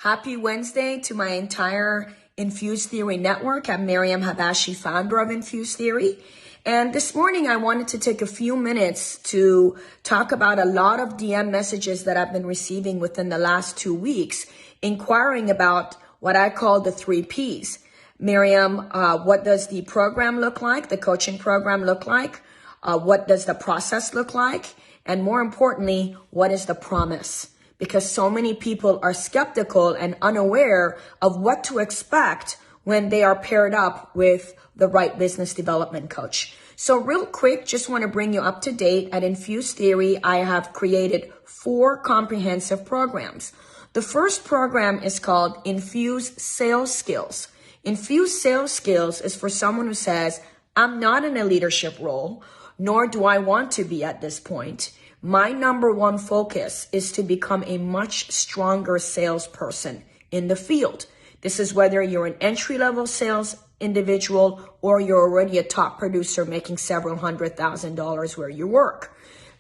Happy Wednesday to my entire Infused Theory network. I'm Miriam Habashi, founder of Infused Theory. And this morning, I wanted to take a few minutes to talk about a lot of DM messages that I've been receiving within the last 2 weeks, inquiring about what I call the 3 Ps. Miriam, what does the program look like? The coaching program look like? What does the process look like? And more importantly, what is the promise? Because so many people are skeptical and unaware of what to expect when they are paired up with the right business development coach. So real quick, just want to bring you up to date. At Infused Theory, I have created 4 comprehensive programs. The first program is called Infuse Sales Skills. Infuse Sales Skills is for someone who says, I'm not in a leadership role, nor do I want to be at this point. My number one focus is to become a much stronger salesperson in the field. This is whether you're an entry-level sales individual or you're already a top producer making several $100,000 where you work.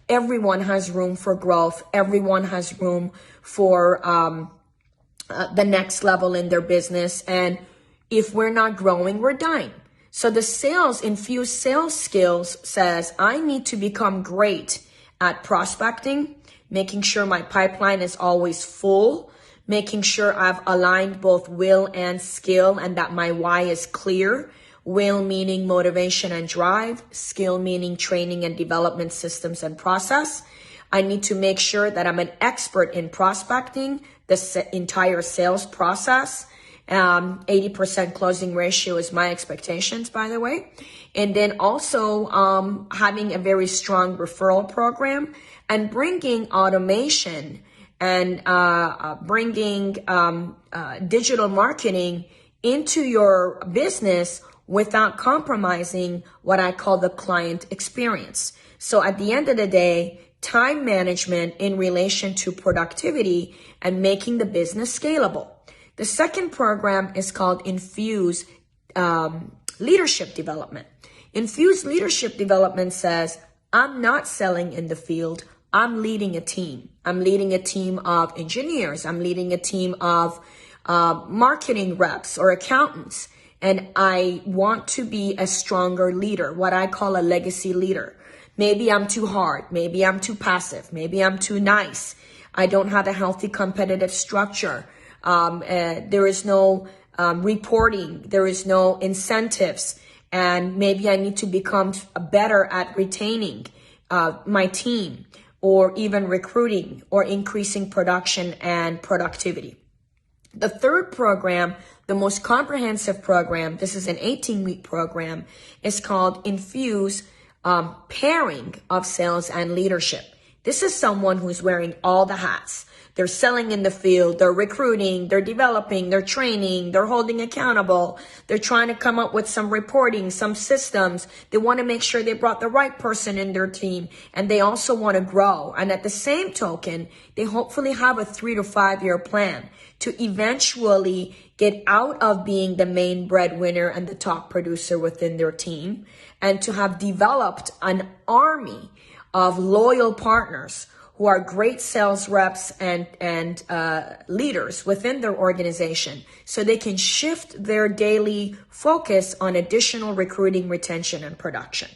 Everyone has room for growth. Everyone has room for the next level in their business. And if we're not growing, we're dying. So the Infused Sales Skills says, I need to become great at prospecting, making sure my pipeline is always full, making sure I've aligned both will and skill and that my why is clear. Will meaning motivation and drive, skill meaning training and development systems and process. I need to make sure that I'm an expert in prospecting, the entire sales process. 80% closing ratio is my expectations, by the way. And then also having a very strong referral program and bringing automation and bringing digital marketing into your business without compromising what I call the client experience. So at the end of the day, time management in relation to productivity and making the business scalable. The second program is called Infuse Leadership Development. Infuse Leadership Development says, I'm not selling in the field. I'm leading a team. I'm leading a team of engineers. I'm leading a team of marketing reps or accountants. And I want to be a stronger leader, what I call a legacy leader. Maybe I'm too hard. Maybe I'm too passive. Maybe I'm too nice. I don't have a healthy competitive structure. There is no reporting. There is no incentives. And maybe I need to become better at retaining my team or even recruiting or increasing production and productivity. The third program, the most comprehensive program, this is an 18-week program, is called Infuse Pairing of Sales and Leadership. This is someone who's wearing all the hats. They're selling in the field, they're recruiting, they're developing, they're training, they're holding accountable, they're trying to come up with some reporting, some systems. They want to make sure they brought the right person in their team, and they also want to grow. And at the same token, they hopefully have a 3 to 5 year plan to eventually get out of being the main breadwinner and the top producer within their team, and to have developed an army of loyal partners who are great sales reps and leaders within their organization, so they can shift their daily focus on additional recruiting, retention, and production.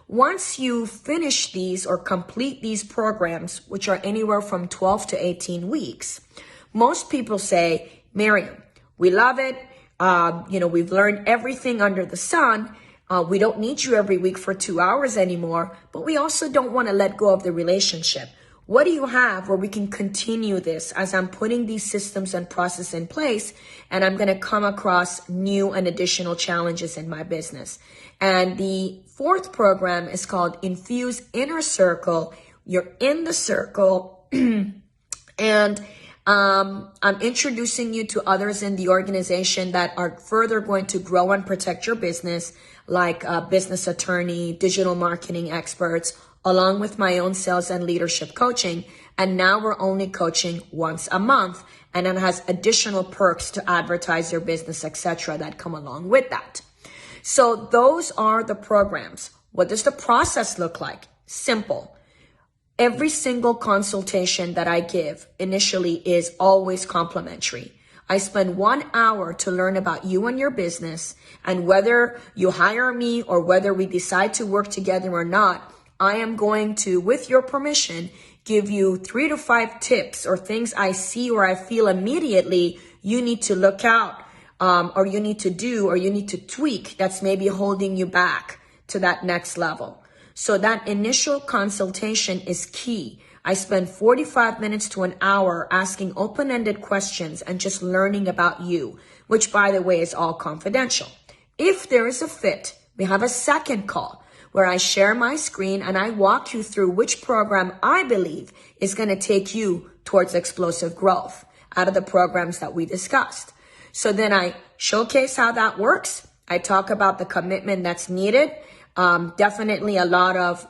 Once you finish these or complete these programs, which are anywhere from 12 to 18 weeks, most people say, Miriam, we love it. We've learned everything under the sun. We don't need you every week for 2 hours anymore, but we also don't want to let go of the relationship. What do you have where we can continue this as I'm putting these systems and process in place, and I'm going to come across new and additional challenges in my business? And the fourth program is called Infuse Inner Circle. You're in the circle and I'm introducing you to others in the organization that are further going to grow and protect your business, like a business attorney, digital marketing experts, along with my own sales and leadership coaching. And now we're only coaching once a month, and it has additional perks to advertise your business, etc., that come along with that. So those are the programs. What does the process look like? Simple. Every single consultation that I give initially is always complimentary. I spend 1 hour to learn about you and your business, and whether you hire me or whether we decide to work together or not, I am going to, with your permission, give you 3 to 5 tips or things I see or I feel immediately you need to look out, or you need to do, or you need to tweak that's maybe holding you back to that next level. So that initial consultation is key. I spend 45 minutes to an hour asking open-ended questions and just learning about you, which, by the way, is all confidential. If there is a fit, we have a second call where I share my screen and I walk you through which program I believe is going to take you towards explosive growth out of the programs that we discussed. So then I showcase how that works. I talk about the commitment that's needed. Definitely a lot of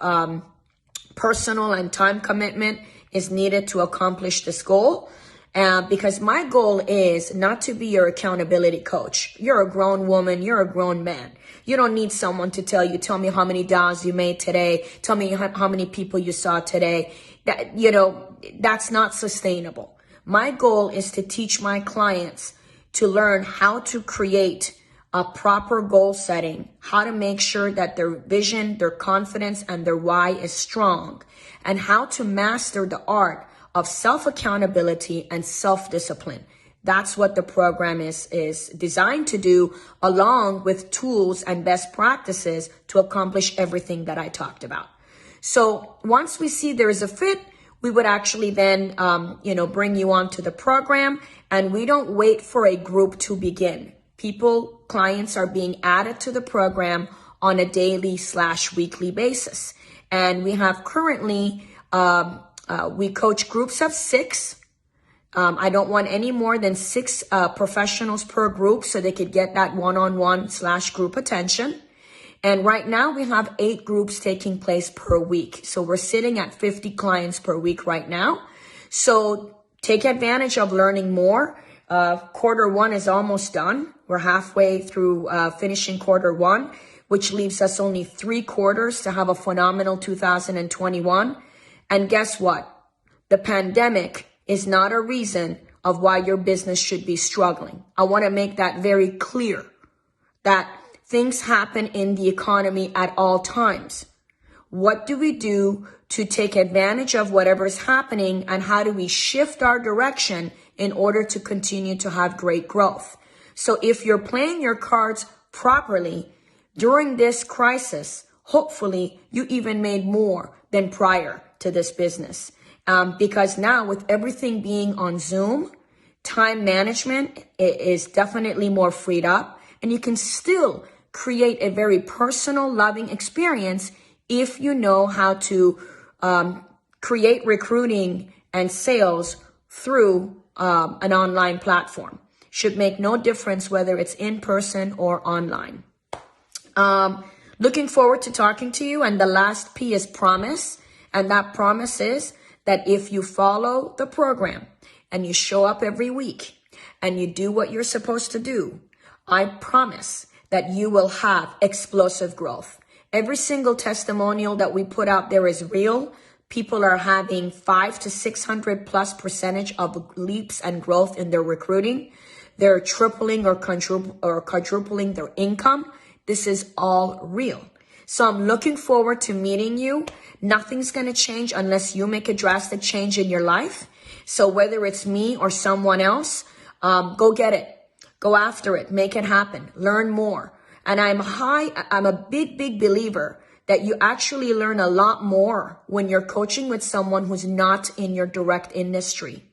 personal and time commitment is needed to accomplish this goal. Because my goal is not to be your accountability coach. You're a grown woman. You're a grown man. You don't need someone to tell me how many dollars you made today. Tell me how many people you saw today. That's not sustainable. My goal is to teach my clients to learn how to create a proper goal setting, how to make sure that their vision, their confidence, and their why is strong, and how to master the art of self-accountability and self-discipline. That's what the program is designed to do, along with tools and best practices to accomplish everything that I talked about. So once we see there is a fit, we would actually then, bring you onto the program, and we don't wait for a group to begin. Clients are being added to the program on a daily/weekly basis. And we have currently, we coach groups of 6. I don't want any more than 6 professionals per group so they could get that one-on-one/group attention. And right now we have 8 groups taking place per week. So we're sitting at 50 clients per week right now. So take advantage of learning more. Quarter 1 is almost done. We're halfway through finishing quarter 1, which leaves us only 3 quarters to have a phenomenal 2021. And guess what? The pandemic is not a reason of why your business should be struggling. I want to make that very clear, that things happen in the economy at all times. What do we do to take advantage of whatever is happening, and how do we shift our direction in order to continue to have great growth? So if you're playing your cards properly during this crisis, hopefully you even made more than prior to this business. Because now with everything being on Zoom, time management is definitely more freed up, and you can still create a very personal, loving experience if you know how to create recruiting and sales through an online platform. Should make no difference whether it's in person or online. Looking forward to talking to you. And the last P is promise. And that promise is that if you follow the program and you show up every week and you do what you're supposed to do, I promise that you will have explosive growth. Every single testimonial that we put out there is real. People are having 500 to 600+ % of leaps and growth in their recruiting. They're tripling or quadrupling their income. This is all real. So I'm looking forward to meeting you. Nothing's going to change unless you make a drastic change in your life. So whether it's me or someone else, go get it. Go after it. Make it happen. Learn more. And I'm a big believer that you actually learn a lot more when you're coaching with someone who's not in your direct industry.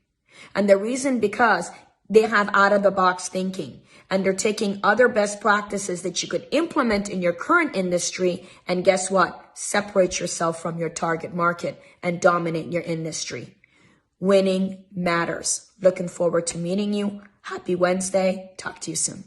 And the reason, because they have out of the box thinking, and they're taking other best practices that you could implement in your current industry. And guess what? Separate yourself from your target market and dominate your industry. Winning matters. Looking forward to meeting you. Happy Wednesday. Talk to you soon.